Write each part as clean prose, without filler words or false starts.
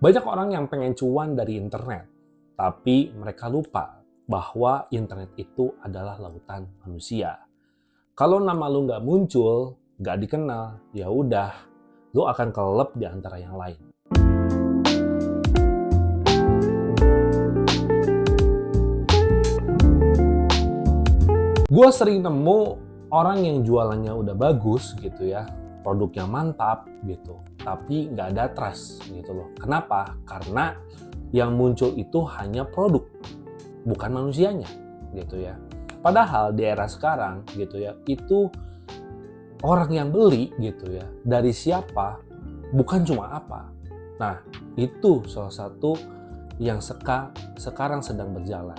Banyak orang yang pengen cuan dari internet, tapi mereka lupa bahwa internet itu adalah lautan manusia. Kalau nama lu nggak muncul, nggak dikenal, ya udah, lu akan kelelep di antara yang lain. Gue sering nemu orang yang jualannya udah bagus gitu ya, produknya mantap gitu, tapi nggak ada trust gitu loh. Kenapa? Karena yang muncul itu hanya produk, bukan manusianya gitu ya. Padahal di era sekarang gitu ya, itu orang yang beli gitu ya, dari siapa, bukan cuma apa. Nah, itu salah satu yang sekarang sedang berjalan.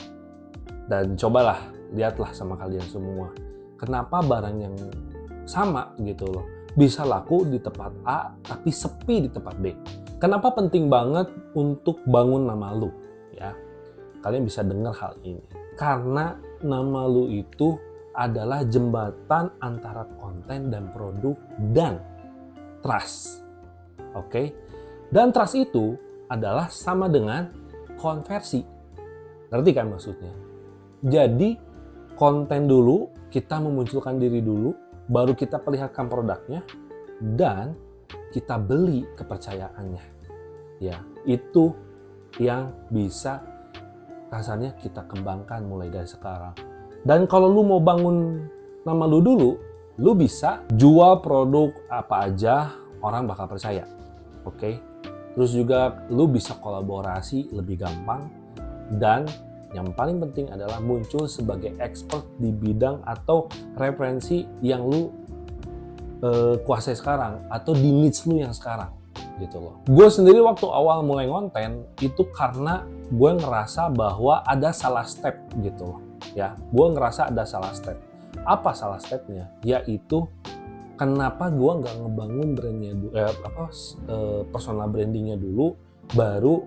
Dan cobalah, lihatlah sama kalian semua. Kenapa barang yang sama gitu loh, bisa laku di tempat A, tapi sepi di tempat B. Kenapa penting banget untuk bangun nama lu? Ya, kalian bisa dengar hal ini. Karena nama lu itu adalah jembatan antara konten dan produk dan trust. Oke? Dan trust itu adalah sama dengan konversi. Ngerti kan maksudnya? Jadi konten dulu, kita memunculkan diri dulu, baru kita perlihatkan produknya, dan kita beli kepercayaannya. Ya, itu yang bisa kasarnya kita kembangkan mulai dari sekarang. Dan kalau lu mau bangun nama lu dulu, lu bisa jual produk apa aja, orang bakal percaya. Oke? Terus juga lu bisa kolaborasi lebih gampang, dan yang paling penting adalah muncul sebagai expert di bidang atau referensi yang lu kuasai sekarang atau di niche lu yang sekarang gitu loh. Gue sendiri waktu awal mulai konten itu karena gue ngerasa bahwa ada salah step gitu loh. Ya, gue ngerasa ada salah step. Apa salah stepnya? Yaitu kenapa gue nggak ngebangun brandnya, personal brandingnya dulu, baru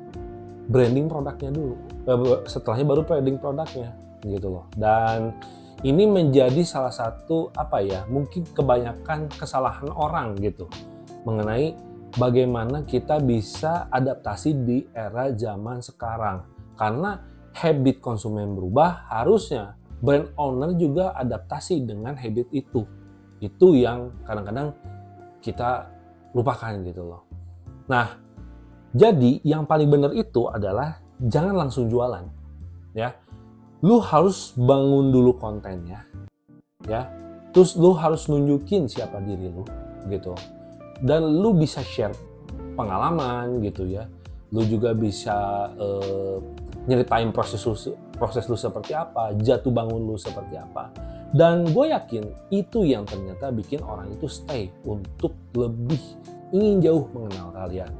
branding produknya dulu. Setelahnya baru branding produknya gitu loh. Dan ini menjadi salah satu mungkin kebanyakan kesalahan orang gitu mengenai bagaimana kita bisa adaptasi di era zaman sekarang. Karena habit konsumen berubah, harusnya brand owner juga adaptasi dengan habit itu. Itu yang kadang-kadang kita lupakan gitu loh. Nah, jadi yang paling benar itu adalah jangan langsung jualan, ya. Lu harus bangun dulu kontennya, ya. Terus lu harus nunjukin siapa diri lu, gitu. Dan lu bisa share pengalaman, gitu ya. Lu juga bisa nyeritain proses lu seperti apa, jatuh bangun lu seperti apa. Dan gue yakin itu yang ternyata bikin orang itu stay untuk lebih ingin jauh mengenal kalian.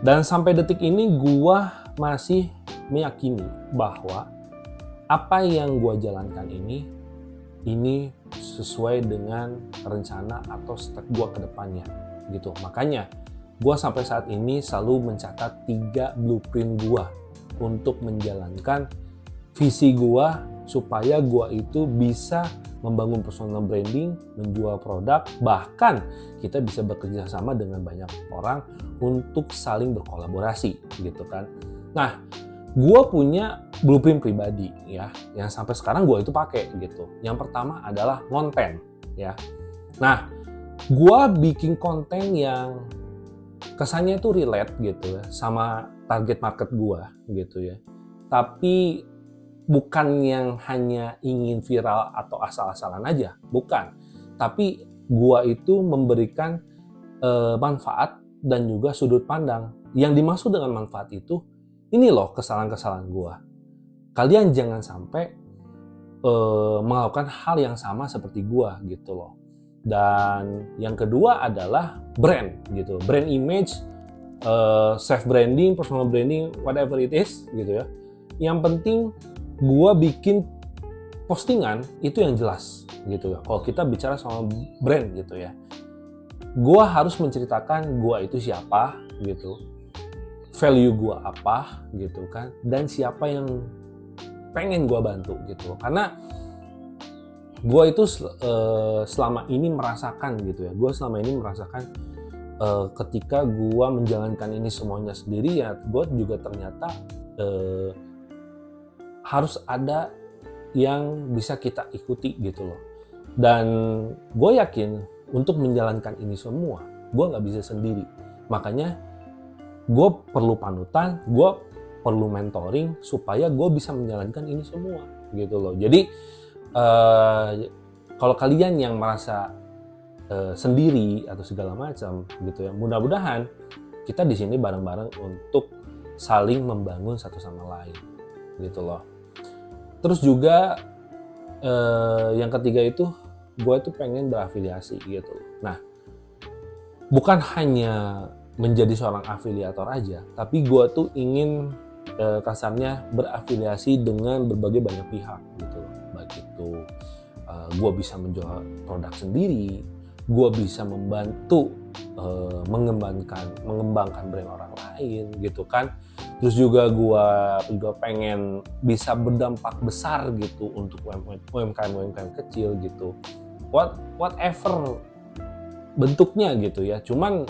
Dan sampai detik ini gua masih meyakini bahwa apa yang gua jalankan ini sesuai dengan rencana atau step gua ke depannya gitu. Makanya gua sampai saat ini selalu mencatat 3 blueprint gua untuk menjalankan visi gua supaya gua itu bisa membangun personal branding, menjual produk, bahkan kita bisa bekerja sama dengan banyak orang untuk saling berkolaborasi gitu kan. Nah, gue punya blueprint pribadi ya, yang sampai sekarang gue itu pakai gitu. Yang pertama adalah konten ya. Nah, gue bikin konten yang kesannya itu relate gitu ya sama target market gue gitu ya. Tapi bukan yang hanya ingin viral atau asal-asalan aja, bukan. Tapi gua itu memberikan manfaat dan juga sudut pandang. Yang dimaksud dengan manfaat itu, ini loh kesalahan-kesalahan gua. Kalian jangan sampai melakukan hal yang sama seperti gua gitu loh. Dan yang kedua adalah brand gitu, brand image, self branding, personal branding, whatever it is gitu ya. Yang penting gua bikin postingan itu yang jelas gitu ya. Kalau kita bicara soal brand gitu ya, gua harus menceritakan gua itu siapa gitu, value gua apa gitu kan, dan siapa yang pengen gua bantu gitu. Karena gua itu selama ini merasakan gitu ya, gua selama ini merasakan ketika gue menjalankan ini semuanya sendiri, ya gue juga ternyata harus ada yang bisa kita ikuti gitu loh. Dan gue yakin untuk menjalankan ini semua, gue nggak bisa sendiri. Makanya gue perlu panutan, gue perlu mentoring supaya gue bisa menjalankan ini semua gitu loh. Jadi kalau kalian yang merasa sendiri atau segala macam gitu ya, mudah-mudahan kita di sini bareng-bareng untuk saling membangun satu sama lain gitu loh. Terus juga yang ketiga itu gue tuh pengen berafiliasi gitu loh. Nah, bukan hanya menjadi seorang afiliator aja, tapi gue tuh ingin kasarnya berafiliasi dengan berbagai banyak pihak gitu loh. Baik itu gue bisa menjual produk sendiri, gue bisa membantu mengembangkan brand orang lain gitu kan. Terus juga gue pengen bisa berdampak besar gitu untuk UMKM kecil gitu, whatever bentuknya gitu ya. Cuman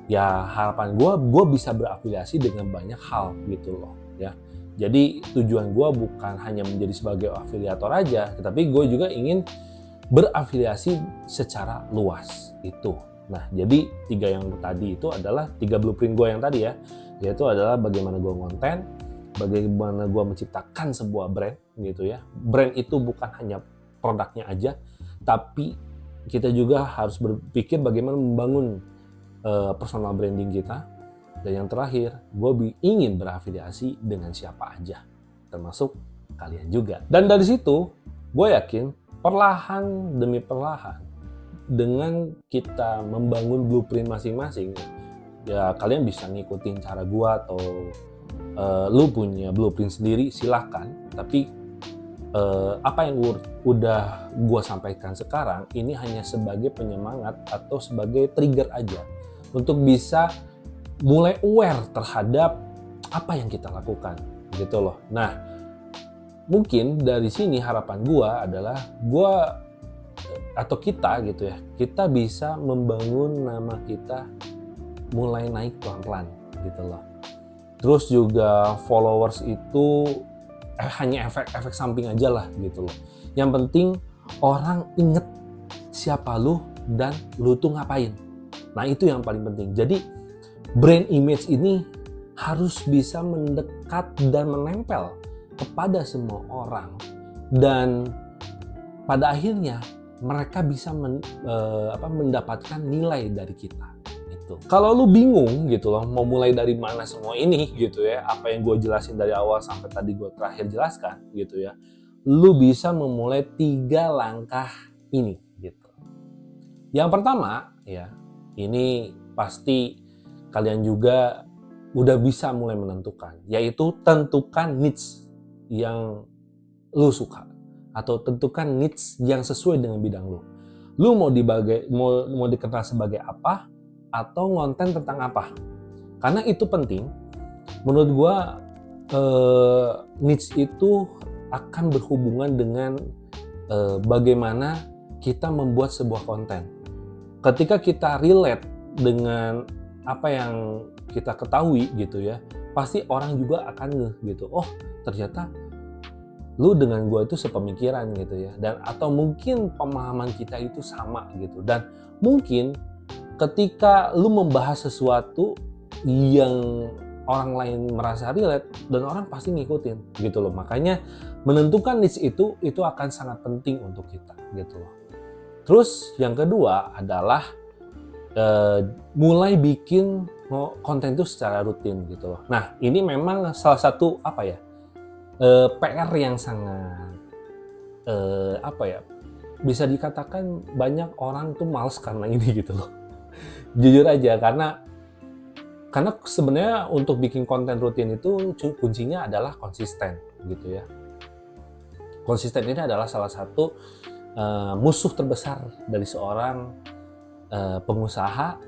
ya harapan gue bisa berafiliasi dengan banyak hal gitu loh ya. Jadi tujuan gue bukan hanya menjadi sebagai afiliator aja, tetapi gue juga ingin berafiliasi secara luas itu. Nah, jadi 3 yang tadi itu adalah 3 blueprint gue yang tadi ya, yaitu adalah bagaimana gue konten, bagaimana gue menciptakan sebuah brand gitu ya. Brand itu bukan hanya produknya aja, tapi kita juga harus berpikir bagaimana membangun personal branding kita. Dan yang terakhir, gue ingin berafiliasi dengan siapa aja, termasuk kalian juga. Dan dari situ, gue yakin perlahan demi perlahan, dengan kita membangun blueprint masing-masing, ya kalian bisa ngikutin cara gue atau lu punya blueprint sendiri, silahkan. Tapi apa yang udah gue sampaikan sekarang ini hanya sebagai penyemangat atau sebagai trigger aja untuk bisa mulai aware terhadap apa yang kita lakukan gitu loh. Nah, mungkin dari sini harapan gue adalah atau kita gitu ya, kita bisa membangun nama kita mulai naik pelan-pelan gitu loh. Terus juga followers itu hanya efek samping aja lah gitu loh. Yang penting orang inget siapa lu dan lu tuh ngapain. Nah, itu yang paling penting. Jadi brand image ini harus bisa mendekat dan menempel kepada semua orang, dan pada akhirnya mereka bisa mendapatkan nilai dari kita. Itu. Kalau lu bingung gitu loh, mau mulai dari mana semua ini gitu ya, apa yang gue jelasin dari awal sampai tadi gue terakhir jelaskan gitu ya, lu bisa memulai 3 langkah ini gitu. Yang pertama ya, ini pasti kalian juga udah bisa mulai menentukan, yaitu tentukan niche yang lu suka atau tentukan niche yang sesuai dengan bidang lu. Lu mau dikenal sebagai apa atau konten tentang apa? Karena itu penting. Menurut gua niche itu akan berhubungan dengan bagaimana kita membuat sebuah konten. Ketika kita relate dengan apa yang kita ketahui gitu ya, pasti orang juga akan ngeh gitu. Oh, ternyata lu dengan gue itu sepemikiran gitu ya, dan atau mungkin pemahaman kita itu sama gitu. Dan mungkin ketika lu membahas sesuatu yang orang lain merasa relate, dan orang pasti ngikutin gitu loh. Makanya menentukan niche itu akan sangat penting untuk kita gitu loh. Terus yang kedua adalah mulai bikin konten itu secara rutin gitu loh. Nah, ini memang salah satu PR yang sangat bisa dikatakan banyak orang tuh males karena ini gitu loh. Jujur aja, karena sebenarnya untuk bikin konten rutin itu kuncinya adalah konsisten gitu ya. Konsisten ini adalah salah satu musuh terbesar dari seorang pengusaha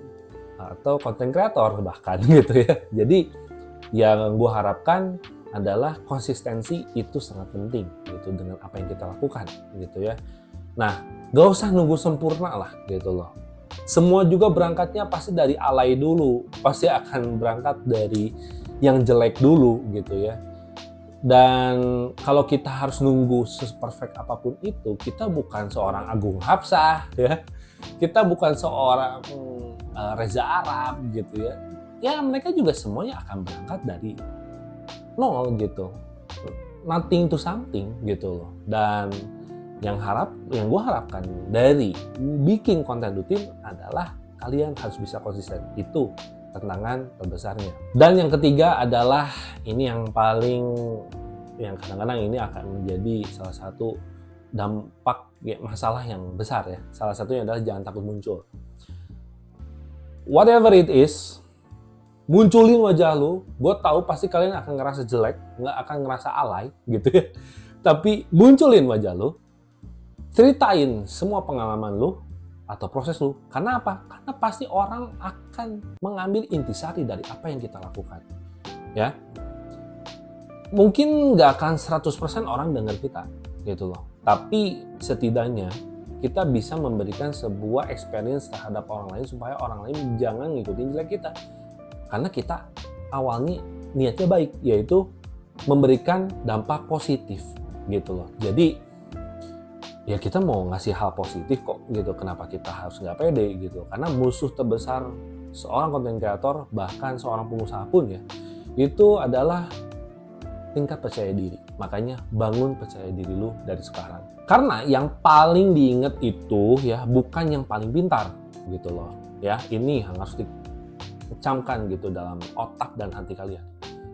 atau konten kreator bahkan gitu ya. Jadi yang gue harapkan adalah konsistensi itu sangat penting gitu dengan apa yang kita lakukan gitu ya. Nah, gak usah nunggu sempurna lah gitu loh. Semua juga berangkatnya pasti dari alay dulu, pasti akan berangkat dari yang jelek dulu gitu ya. Dan kalau kita harus nunggu seperfect apapun itu, kita bukan seorang Agung Hapsah ya, kita bukan seorang Reza Arab gitu ya. Ya mereka juga semuanya akan berangkat dari nol gitu, nothing to something gitu loh. Dan yang gue harapkan dari bikin konten rutin adalah kalian harus bisa konsisten. Itu tantangan terbesarnya. Dan yang ketiga adalah ini yang kadang-kadang ini akan menjadi salah satu dampak masalah yang besar ya. Salah satunya adalah jangan takut muncul. Whatever it is, munculin wajah lu. Gue tahu pasti kalian akan ngerasa jelek, nggak akan ngerasa alay gitu ya. Tapi munculin wajah lu, ceritain semua pengalaman lu atau proses lu. Karena apa? Karena pasti orang akan mengambil intisari dari apa yang kita lakukan. Ya. Mungkin nggak akan 100% orang dengar kita gitu loh. Tapi setidaknya kita bisa memberikan sebuah experience terhadap orang lain supaya orang lain jangan ngikutin jelek kita. Karena kita awalnya niatnya baik, yaitu memberikan dampak positif gitu loh. Jadi ya kita mau ngasih hal positif kok gitu, kenapa kita harus nggak pede gitu. Karena musuh terbesar seorang content creator, bahkan seorang pengusaha pun ya, itu adalah tingkat percaya diri. Makanya bangun percaya diri lu dari sekarang. Karena yang paling diingat itu ya bukan yang paling pintar gitu loh. Ya ini harus dicamkan gitu dalam otak dan hati kalian.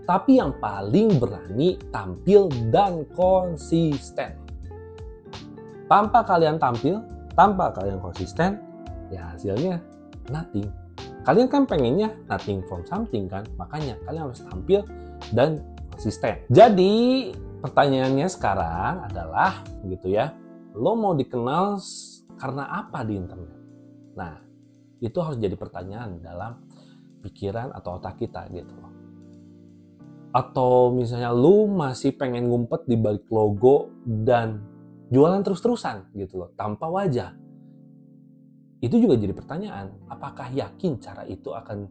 Tapi yang paling berani tampil dan konsisten. Tanpa kalian tampil, tanpa kalian konsisten, ya hasilnya nothing. Kalian kan pengennya nothing from something kan, makanya kalian harus tampil dan konsisten. Jadi pertanyaannya sekarang adalah gitu ya, lo mau dikenal karena apa di internet? Nah, itu harus jadi pertanyaan dalam pikiran atau otak kita gitu loh. Atau misalnya lo masih pengen ngumpet di balik logo dan jualan terus-terusan gitu loh, tanpa wajah. Itu juga jadi pertanyaan, apakah yakin cara itu akan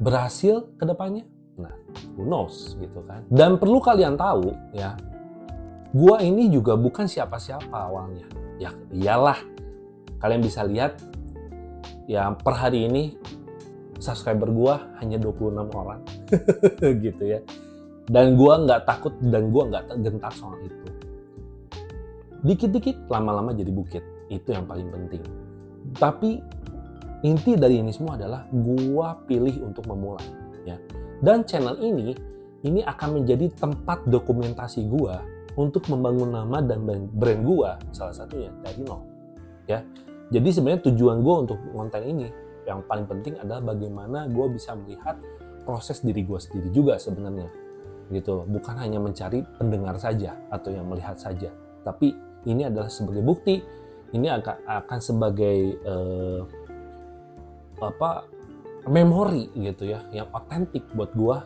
berhasil ke depannya? Nah, who knows gitu kan. Dan perlu kalian tahu ya, gua ini juga bukan siapa-siapa awalnya. Ya iyalah, kalian bisa lihat ya per hari ini subscriber gua hanya 26 orang gitu ya. Dan gua nggak takut dan gua nggak gentar soal itu. Dikit-dikit lama-lama jadi bukit, itu yang paling penting. Tapi inti dari ini semua adalah gua pilih untuk memulai ya. Dan channel ini akan menjadi tempat dokumentasi gua untuk membangun nama dan brand gua, salah satunya dari nol ya. Jadi sebenarnya tujuan gua untuk konten ini yang paling penting adalah bagaimana gua bisa melihat proses diri gua sendiri juga sebenarnya gitu. Bukan hanya mencari pendengar saja atau yang melihat saja, tapi ini adalah sebagai bukti, ini akan sebagai memori gitu ya, yang otentik buat gua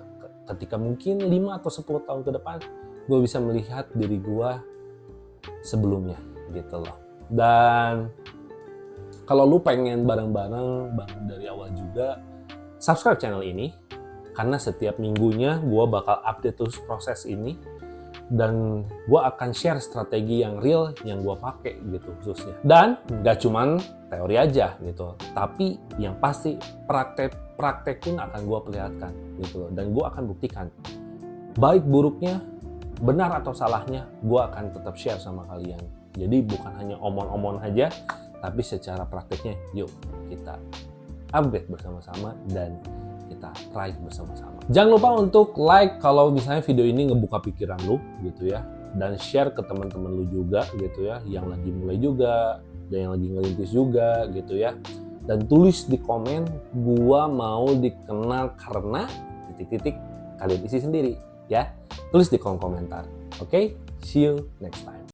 ketika mungkin 5 atau 10 tahun ke depan gua bisa melihat diri gua sebelumnya gitu loh. Dan kalau lu pengen bareng-bareng bangun dari awal juga, subscribe channel ini karena setiap minggunya gua bakal update terus proses ini. Dan gue akan share strategi yang real yang gue pakai gitu khususnya. Dan gak cuman teori aja gitu, tapi yang pasti praktek pun akan gue perlihatkan gitu. Dan gue akan buktikan baik buruknya, benar atau salahnya, gue akan tetap share sama kalian. Jadi bukan hanya omong-omong aja, tapi secara prakteknya yuk kita upgrade bersama-sama dan kita try bersama-sama. Jangan lupa untuk like kalau misalnya video ini ngebuka pikiran lu gitu ya, dan share ke teman-teman lu juga gitu ya, yang lagi mulai juga dan yang lagi ngerintis juga gitu ya. Dan tulis di komen, gua mau dikenal karena titik-titik, kalian isi sendiri ya. Tulis di kolom komentar. Oke, see you next time.